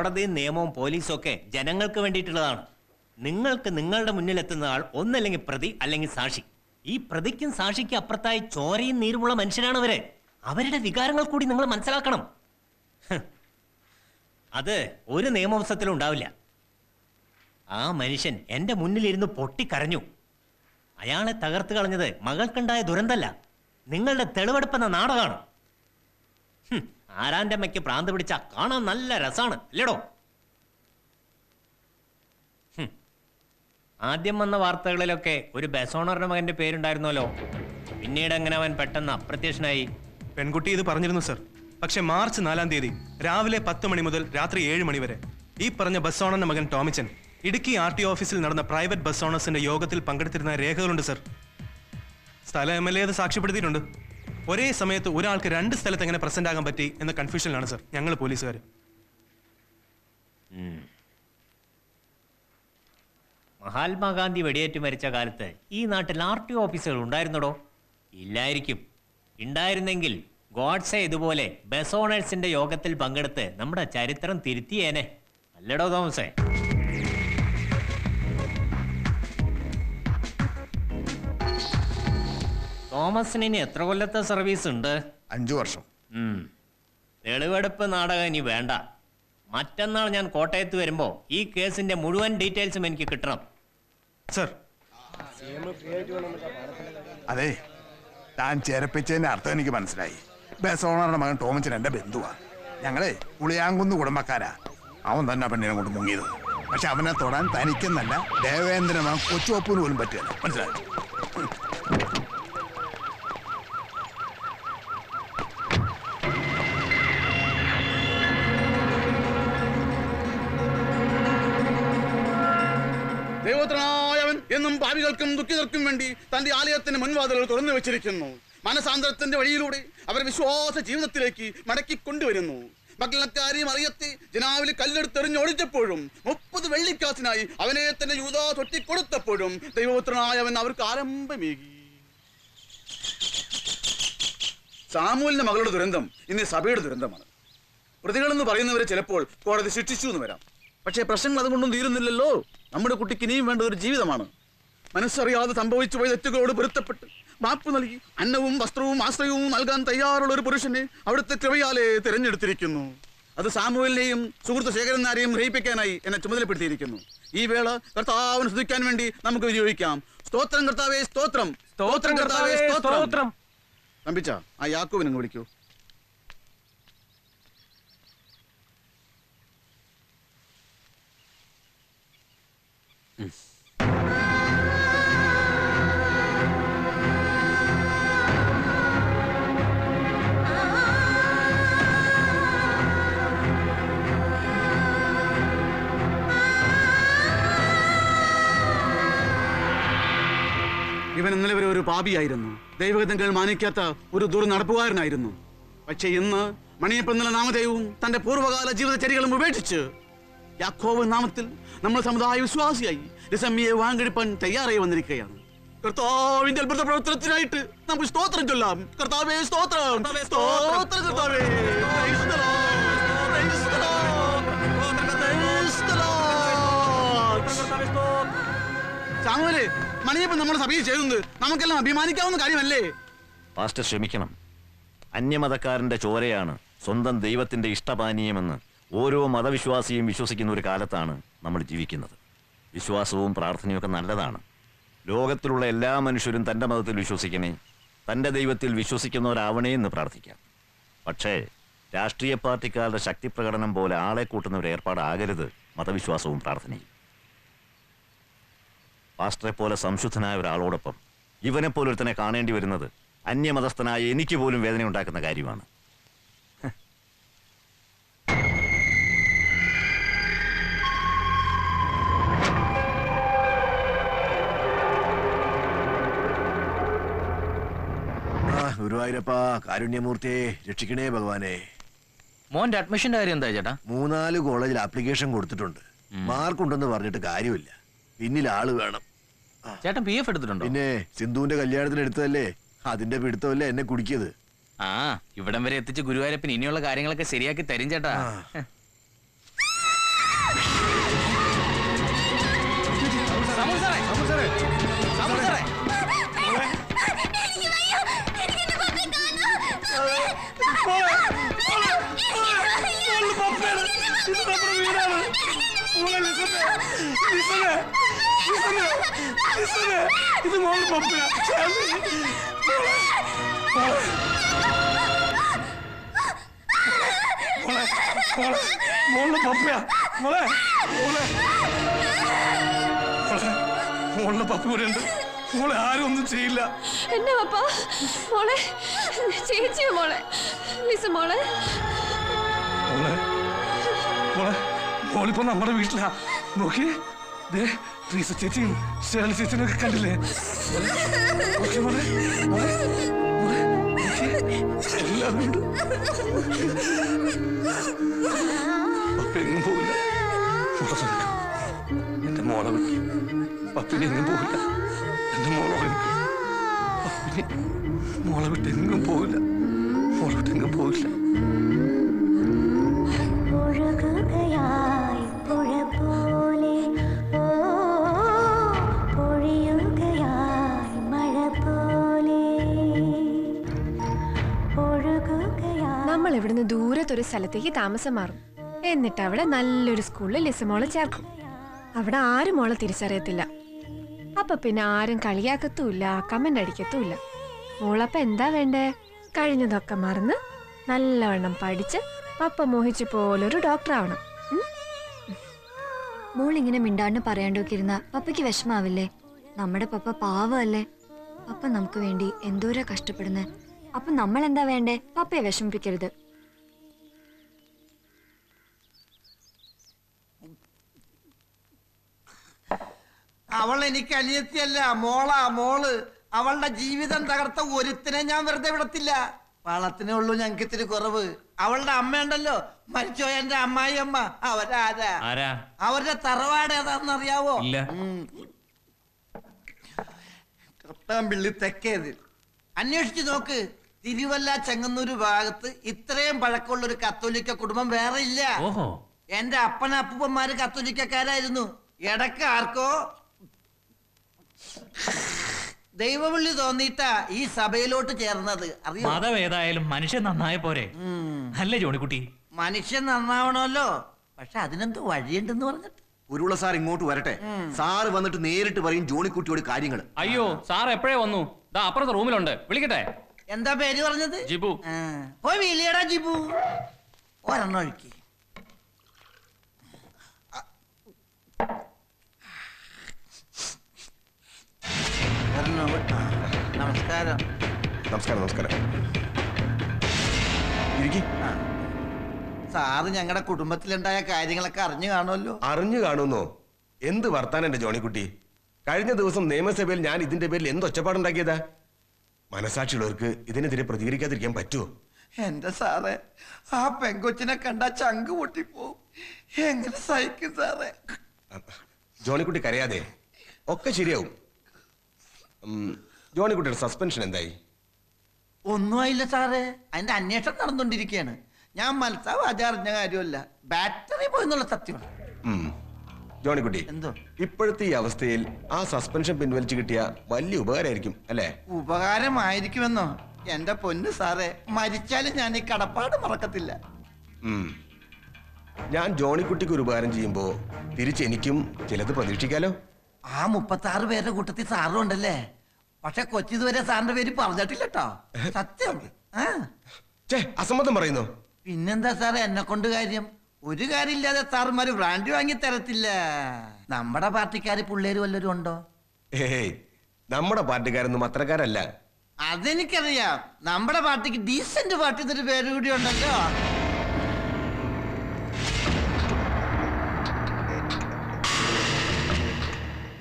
കോടതിയും നിയമവും പോലീസും ഒക്കെ ജനങ്ങൾക്ക് വേണ്ടിയിട്ടുള്ളതാണ്. നിങ്ങൾക്ക് നിങ്ങളുടെ മുന്നിലെത്തുന്ന ആൾ ഒന്നല്ലെങ്കിൽ പ്രതി അല്ലെങ്കിൽ സാക്ഷി. ഈ പ്രതിക്കും സാക്ഷിക്കും അപ്പുറത്തായി ചോരയും നീരുമുള്ള മനുഷ്യരാണ് അവര്. അവരുടെ വികാരങ്ങൾ കൂടി നിങ്ങൾ മനസ്സിലാക്കണം. അത് ഒരു നിയമവശത്തിലും ഉണ്ടാവില്ല. ആ മനുഷ്യൻ എൻ്റെ മുന്നിലിരുന്ന് പൊട്ടിക്കരഞ്ഞു. അയാളെ തകർത്ത് കളഞ്ഞത് മകൾക്കുണ്ടായ ദുരന്തമല്ല, നിങ്ങളുടെ തെളിവെടുപ്പെന്ന നാടകമാണ്. ആരാൻ്റെ അമ്മയ്ക്ക് പ്രാന്ത് പിടിച്ച കാണാൻ നല്ല രസമാണ് അല്ലേടോ? ആദ്യം വന്ന വാർത്തകളിലൊക്കെ ഒരു ബസ് ഓണറുടെ മകന്റെ പേരുണ്ടായിരുന്നല്ലോ. പിന്നീട് എങ്ങനെ അവൻ പെട്ടെന്ന് അപ്രത്യക്ഷനായി? പെൺകുട്ടി ഇത് പറഞ്ഞിരുന്നു സർ. പക്ഷെ മാർച്ച് 4-ാം തീയതി രാവിലെ 10 മണി മുതൽ രാത്രി 7 മണി വരെ ഈ പറഞ്ഞ ബസ് ഓണറിന്റെ മകൻ ടോമിച്ചൻ ഇടുക്കി RTO ഓഫീസിൽ നടന്ന പ്രൈവറ്റ് ബസ് ഓണേഴ്സിന്റെ യോഗത്തിൽ പങ്കെടുത്തിരുന്ന രേഖകളുണ്ട് സർ. സ്ഥലം MLA അത് സാക്ഷ്യപ്പെടുത്തിയിട്ടുണ്ട്. ഒരേ സമയത്ത് ഒരാൾക്ക് 2 സ്ഥലത്ത് എങ്ങനെ പ്രസന്റ് ആകാൻ പറ്റി എന്ന കൺഫ്യൂഷനിലാണ് സർ ഞങ്ങൾ പോലീസുകാർ. മഹാത്മാഗാന്ധി വെടിയേറ്റ് മരിച്ച കാലത്ത് ഈ നാട്ടിൽ RTO ഓഫീസുകൾ ഉണ്ടായിരുന്നടോ? ഇല്ലായിരിക്കും. ഉണ്ടായിരുന്നെങ്കിൽ ഗോഡ്സെ ഇതുപോലെ ബസ് ഓണേഴ്സിന്റെ യോഗത്തിൽ പങ്കെടുത്ത് നമ്മുടെ ചരിത്രം തിരുത്തിയേനെ. അല്ലടോ തോമസേ? തോമസിന് ഇനി എത്ര കൊല്ലത്തെ സർവീസ് ഉണ്ട്? 5 വർഷം. തെളിവെടുപ്പ് നാടകം ഇനി വേണ്ട. മറ്റന്നാൾ ഞാൻ കോട്ടയത്ത് വരുമ്പോ ഈ കേസിന്റെ മുഴുവൻ ഡീറ്റെയിൽസും എനിക്ക് കിട്ടണം. സർ, അതെ, താൻ ചേരപ്പിച്ചതിന്റെ അർത്ഥം എനിക്ക് മനസ്സിലായി. ബസ് ഓണറുടെ മകൻ ടോമിച്ചൻ എന്റെ ബന്ധുവാ. ഞങ്ങളെ പുളിയാങ്കുന്ന് കുടുംബക്കാരാ. അവൻ തന്നെ പെണ്ണിനെ കൊണ്ട് മുങ്ങിയത്. പക്ഷെ അവനെ തൊടാൻ തനിക്കെന്നല്ല ദേവേന്ദ്രനാ കൊച്ചുവപ്പൂന് പോലും പറ്റില്ല. മനസ്സിലായി? ദൈവോത്തരനായവൻ എന്നും പാപികൾക്കും ദുഃഖിതർക്കും വേണ്ടി തന്റെ ആലയത്തിന്റെ മുൻവാതിലുകൾ തുറന്നു വെച്ചിരിക്കുന്നു. മനസാന്തരത്തിന്റെ വഴിയിലൂടെ അവർ വിശ്വാസ ജീവിതത്തിലേക്ക് മടക്കി കൊണ്ടുവരുന്നു. മക്കളക്കാരി മറിയത്തെ ജനാവിൽ കല്ലെടുത്തെറിഞ്ഞൊടിച്ചപ്പോഴും 30 വെള്ളിക്കാശിനായി അവനെ തന്നെ യൂദാ തൊട്ടിക്കൊടുത്തപ്പോഴും ദൈവോത്തരനായവൻ അവർക്ക് ആരംഭമേകി. സാമൂലിന്റെ മകളുടെ ദുരന്തം ഇന്ന് സഭയുടെ ദുരന്തമാണ്. പ്രതികളെന്ന് പറയുന്നവരെ ചിലപ്പോൾ കോടതി ശിക്ഷിച്ചു എന്ന് വരാം. പക്ഷേ പ്രശ്നങ്ങൾ അതുകൊണ്ടും തീരുന്നില്ലല്ലോ. നമ്മുടെ കുട്ടിക്ക് ഇനിയും വേണ്ട ഒരു ജീവിതമാണ്. മനസ്സറിയാതെ സംഭവിച്ചു പോയ തെറ്റുകളോട് പൊരുത്തപ്പെട്ട് മാപ്പ് നൽകി അന്നവും വസ്ത്രവും ആശ്രയവും നൽകാൻ തയ്യാറുള്ള ഒരു പുരുഷനെ അവിടുത്തെ കൃപയാലെ തിരഞ്ഞെടുത്തിരിക്കുന്നു. അത് സാമുവേലിനെയും സുഹൃത്ത് ശേഖരനാരെയും ഗ്രഹിപ്പിക്കാനായി എന്നെ ചുമതലപ്പെടുത്തിയിരിക്കുന്നു. ഈ വേള കർത്താവിനെ സ്തുതിക്കാൻ വേണ്ടി നമുക്ക് വിനിയോഗിക്കാം. സ്തോത്രം കർത്താവേ, സ്തോത്രം. സ്തോത്രം കർത്താവേ, സ്തോത്രം. നമ്പിച്ച ആ യാക്കോബിനെ അങ്ങ് വിളിക്കൂ. ഇവൻ ഇന്നലെ വരെ ഒരു പാപിയായിരുന്നു. ദൈവഗതങ്ങൾ മാനിക്കാത്ത ഒരു ദുർനടപ്പുകാരനായിരുന്നു. പക്ഷെ ഇന്ന് മണിയപ്പെന്നുള്ള നാമധേയവും തന്റെ പൂർവ്വകാല ജീവിതചര്യകളും ഉപേക്ഷിച്ച് യാക്കോബ് നാമത്തിൽ നമ്മൾ സമുദായ വിശ്വാസിയായി രസമ്യയെ വാങ്ങെടുപ്പാൻ തയ്യാറായി വന്നിരിക്കുകയാണ്. കർത്താവിന്റെ അത്ഭുത പ്രവർത്തനത്തിനായിട്ട് നമുക്ക് സ്തോത്രം ചൊല്ലാം. കർത്താവേ, സ്തോത്രം. സ്തോത്രം കർത്താവേ. സാമുവേലേ, മണിയപ്പൻ നമ്മുടെ സഭയിൽ ചെയ്യുന്നത് നമുക്കെല്ലാം അഭിമാനിക്കാവുന്ന കാര്യമല്ലേ? പാസ്റ്റർ ക്ഷമിക്കണം. അന്യമതക്കാരന്റെ ചോരയാണ് സ്വന്തം ദൈവത്തിന്റെ ഇഷ്ടപാനീയമെന്ന് ഓരോ മതവിശ്വാസിയും വിശ്വസിക്കുന്ന ഒരു കാലത്താണ് നമ്മൾ ജീവിക്കുന്നത്. വിശ്വാസവും പ്രാർത്ഥനയും ഒക്കെ നല്ലതാണ്. ലോകത്തിലുള്ള എല്ലാ മനുഷ്യരും തൻ്റെ മതത്തിൽ വിശ്വസിക്കണേ, തൻ്റെ ദൈവത്തിൽ വിശ്വസിക്കുന്നവരാവണേ എന്ന് പ്രാർത്ഥിക്കാം. പക്ഷേ രാഷ്ട്രീയ പാർട്ടിക്കാരുടെ ശക്തി പ്രകടനം പോലെ ആളെ കൂട്ടുന്ന ഒരു ഏർപ്പാടാകരുത് മതവിശ്വാസവും പ്രാർത്ഥനയും. പാസ്റ്ററെ പോലെ സംശുദ്ധനായ ഒരാളോടൊപ്പം ഇവനെപ്പോലൊരുത്തനെ കാണേണ്ടി വരുന്നത് അന്യമതസ്ഥനായ എനിക്ക് പോലും വേദന ഉണ്ടാക്കുന്ന കാര്യമാണ്. ഗുരുവായൂരപ്പ, കാരുണ്യമൂർത്തിയെ രക്ഷിക്കണേ ഭഗവാനെ. മോന്റെ അഡ്മിഷന്റെ കാര്യം എന്താ ചേട്ടാ? 3-4 കോളേജിൽ ആപ്ലിക്കേഷൻ കൊടുത്തിട്ടുണ്ട്. മാർക്കുണ്ടെന്ന് പറഞ്ഞിട്ട് കാര്യമില്ല. പിന്നിൽ ആള് വേണം. ചേട്ടൻ PF എടുത്തിട്ടുണ്ടോ? പിന്നെ സിന്ധുവിന്റെ കല്യാണത്തിന് എടുത്തതല്ലേ, അതിന്റെ പിടുത്തമല്ലേ എന്നെ കുടിക്കിയത്. ഇവിടം വരെ എത്തിച്ച് ഗുരുവായൂരപ്പൻ ഇനിയുള്ള കാര്യങ്ങളൊക്കെ ശരിയാക്കി തരും ചേട്ടാ. ഇത് മോള് പപ്പയാ. മോളുടെ പപ്പയാ. മോളുടെ പപ്പ ഇവിടെ ഉണ്ട്. മോളെ ആരും ഒന്നും ചെയ്യില്ല. എന്നെ പപ്പ മോളെ ചേച്ചിയോ മോളെ ലിസ മോളെ മോളിപ്പോ നമ്മുടെ വീട്ടിലാ. നോക്കി ട്രീസ ചേച്ചിയും ഷേള ചേച്ചിയും ഒക്കെ കണ്ടില്ലേ? എല്ലാവരും ഉണ്ട്. പപ്പ എങ്ങും പോവില്ല. എന്റെ മോളെ വിട്ടു പപ്പിനെ എങ്ങും പോവില്ല. എന്റെ മോളോട് എനിക്ക് മോളെ വിട്ട് എങ്ങും പോവില്ല. മോളെ വിട്ട് എങ്ങും പോവില്ല. നമ്മൾ ഇവിടുന്ന് ദൂരത്തൊരു സ്ഥലത്തേക്ക് താമസം മാറും. എന്നിട്ട് അവിടെ നല്ലൊരു സ്കൂളിൽ ലിസമോളെ ചേർക്കും. അവിടെ ആരും മോളെ തിരിച്ചറിയത്തില്ല. അപ്പൊ പിന്നെ ആരും കളിയാക്കത്തുമില്ല, കമന്റ് അടിക്കത്തുമില്ല. മോളപ്പ എന്താ വേണ്ടേ? കഴിഞ്ഞതൊക്കെ മറന്ന് നല്ലവണ്ണം പഠിച്ച് പപ്പ മോഹിച്ചു പോലൊരു ഡോക്ടർ ആവണം. മോൾ ഇങ്ങനെ മിണ്ടാണ്ട് പറയാണ്ടൊക്കെ ഇരുന്ന പപ്പയ്ക്ക് വിഷമാവില്ലേ? നമ്മുടെ പപ്പ പാവല്ലേ? പപ്പ നമുക്ക് വേണ്ടി എന്തോരാ കഷ്ടപ്പെടുന്നേ. അപ്പൊ നമ്മൾ എന്താ വേണ്ടേ? പപ്പയെ വിഷമിപ്പിക്കരുത്. അവൾ എനിക്ക് അനിയത്തിയല്ല, മോളാ മോള്. അവളുടെ ജീവിതം തകർത്ത ഒരുത്തിനെ ഞാൻ വെറുതെ വിടത്തില്ല. വളത്തിനേ ഉള്ളൂ ഞങ്ങൾക്ക് ഇത്തിരി കുറവ്. അവളുടെ അമ്മയുണ്ടല്ലോ, മരിച്ചോ എന്റെ അമ്മായി അമ്മ. അവരാരാ? അവരുടെ തറവാട് ഏതാണെന്നറിയാവോ? കത്താമ്പിള്ളി തെക്കേത്. അന്വേഷിച്ചു നോക്ക്. തിരുവല്ല ചെങ്ങന്നൂര് ഭാഗത്ത് ഇത്രയും പഴക്കമുള്ള ഒരു കത്തോലിക്ക കുടുംബം വേറെ ഇല്ല. എന്റെ അപ്പന അപ്പൂപ്പന്മാര് കത്തോലിക്കക്കാരായിരുന്നു. ഇടക്ക് ആർക്കോ ദൈവവിളി തോന്നിയിട്ടാ ഈ സഭയിലോട്ട് ചേർന്നത്. മതം ഏതായാലും മനുഷ്യൻ നന്നായ പോരെ അല്ലേ ജോണിക്കുട്ടി? മനുഷ്യൻ നന്നാവണമല്ലോ, പക്ഷെ അതിനെന്ത് വഴിയുണ്ടെന്ന് പറഞ്ഞിട്ട്. ഉരുള സാർ ഇങ്ങോട്ട് വരട്ടെ. സാറ് വന്നിട്ട് നേരിട്ട് പറയും ജോണിക്കുട്ടിയോട് കാര്യങ്ങൾ. അയ്യോ സാർ എപ്പോഴേ വന്നു? അപ്പുറത്തെ റൂമിലുണ്ട്, വിളിക്കട്ടെ? എന്താ പേര് പറഞ്ഞത്? ജിബു. പോയി വീലിയടാ ജിബു. ഒരെണ്ണം ഒഴുക്കി. നമസ്കാരം. നമസ്കാരം. നമസ്കാരം. സാറ് ഞങ്ങളുടെ കുടുംബത്തിലുണ്ടായ കാര്യങ്ങളൊക്കെ അറിഞ്ഞു കാണുമല്ലോ. അറിഞ്ഞു കാണുന്നോ? എന്ത് വർത്താനം എന്റെ ജോണിക്കുട്ടി. കഴിഞ്ഞ ദിവസം നിയമസഭയിൽ ഞാൻ ഇതിന്റെ പേരിൽ എന്ത് ഒച്ചപ്പാടുണ്ടാക്കിയതാ? മനസാക്ഷിയുള്ളവർക്ക് ഇതിനെതിരെ പ്രതികരിക്കാതിരിക്കാൻ പറ്റുമോ? എന്റെ സാറേ, ആ പെങ്കൊച്ചിനെ കണ്ടാ ചങ്ക് പൊട്ടിപ്പോവും. എങ്ങനെ സഹിക്കും സാറേ? ജോണിക്കുട്ടി കരയാതെ, ഒക്കെ ശരിയാവും. ജോണിക്കുട്ടിയുടെ സസ്പെൻഷൻ എന്തായി? ഒന്നും ആയില്ല സാറേ, അതിന്റെ അന്വേഷണം നടന്നുകൊണ്ടിരിക്കുകയാണ്. ഞാൻ മനസ്സാവാചാറിഞ്ഞ കാര്യമല്ല, ബാറ്ററി പോയെന്നുള്ള സത്യമാണ്. ജോണിക്കുട്ടി, എന്തോ ഇപ്പോഴത്തെ ഈ അവസ്ഥയിൽ ആ സസ്പെൻഷൻ പിൻവലിച്ചു കിട്ടിയ വലിയ ഉപകാരമായിരിക്കും അല്ലേ? ഉപകാരമായിരിക്കുമെന്നോ? എന്റെ പൊന്ന് സാറേ, മരിച്ചാലും ഞാൻ ഈ കടപ്പാട് മറക്കത്തില്ല. ഞാൻ ജോണിക്കുട്ടിക്ക് ഒരു ഉപകാരം ചെയ്യുമ്പോ തിരിച്ചെനിക്കും ചിലത് പ്രതീക്ഷിക്കാലോ. ആ 36 പേരുടെ കൂട്ടത്തിൽ സാറും ഉണ്ടല്ലേ? പക്ഷെ കൊച്ചിതുവരെ സാറിന്റെ പേര് പറഞ്ഞിട്ടില്ല കേട്ടോ. സത്യം. അസമ്മതം പറയുന്നു. പിന്നെന്താ സാറേ എന്നെ കൊണ്ട് കാര്യം? ഒരു കാര്യമില്ലാതെ സാറുമാര് ബ്രാൻഡ് വാങ്ങി തരത്തില്ല. നമ്മുടെ പാർട്ടിക്കാര് പിള്ളേര് വല്ലവരും ഉണ്ടോ? ഏയ്, നമ്മുടെ പാർട്ടിക്കാരൊന്നും അത്രക്കാരല്ല. അതെനിക്കറിയാം. നമ്മുടെ പാർട്ടിക്ക് ഡീസന്റ് പാർട്ടി എന്നൊരു പേര് കൂടി ഉണ്ടല്ലോ.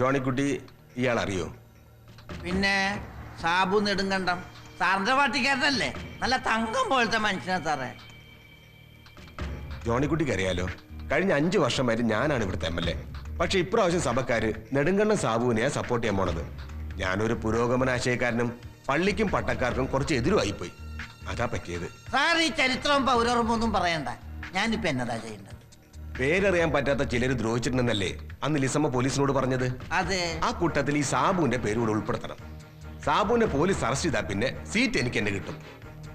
ജോണിക്കുട്ടി ഇയാൾ അറിയോ? പിന്നെ സാബു നെടുങ്കണ്ടം സാറിന്റെ പാർട്ടിക്കാരനല്ലേ? നല്ല തങ്കം പോലത്തെ മനുഷ്യനാ സാറേ. ജോണിക്കുട്ടിക്ക് അറിയാലോ, കഴിഞ്ഞ 5 വർഷം വരെ ഞാനാണ് ഇവിടുത്തെ MLA. പക്ഷെ ഇപ്രാവശ്യം സഭക്കാര് നെടുങ്കണ്ണൻ സാബുവിനെയാ സപ്പോർട്ട് ചെയ്യാൻ പോണത്. ഞാനൊരു പുരോഗമനാശയക്കാരനും പള്ളിക്കും പട്ടക്കാർക്കും കുറച്ച് എതിരുമായിപ്പോയി. അതാ പറ്റിയത്. സാർ ഈ ചരിത്രവും പൗരോർമ്മൊന്നും പറയണ്ട. ഞാനിപ്പോ എന്നതാ ചെയ്യേണ്ടത്? പേരറിയാൻ പറ്റാത്ത ചിലര് ദ്രോഹിച്ചിട്ടുണ്ടെന്നല്ലേ അന്ന് ലിസമ്മ പോലീസിനോട് പറഞ്ഞത്? അതെ. ആ കൂട്ടത്തിൽ ഈ സാബുവിന്റെ പേര് കൂടെ ഉൾപ്പെടുത്തണം. സാബുവിനെ പോലീസ് അറസ്റ്റ് ചെയ്താൽ പിന്നെ സീറ്റ് എനിക്ക് എന്നെ കിട്ടും.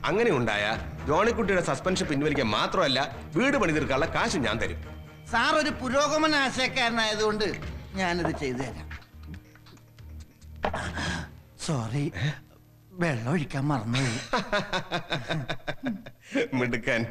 അങ്ങനെ ഉണ്ടായ ജോണിക്കുട്ടിയുടെ സസ്പെൻഷൻ പിൻവലിക്കാൻ മാത്രമല്ല വീട് പണി തീർക്കാനുള്ള കാശ് ഞാൻ തരും. സാർ ഒരു പുരോഗമന ആശയക്കാരനായതുകൊണ്ട് ഞാനിത് ചെയ്തു തരാം. സോറി, വെള്ളം ഒഴിക്കാൻ മറന്നുപോയി. മിടുക്കാൻ.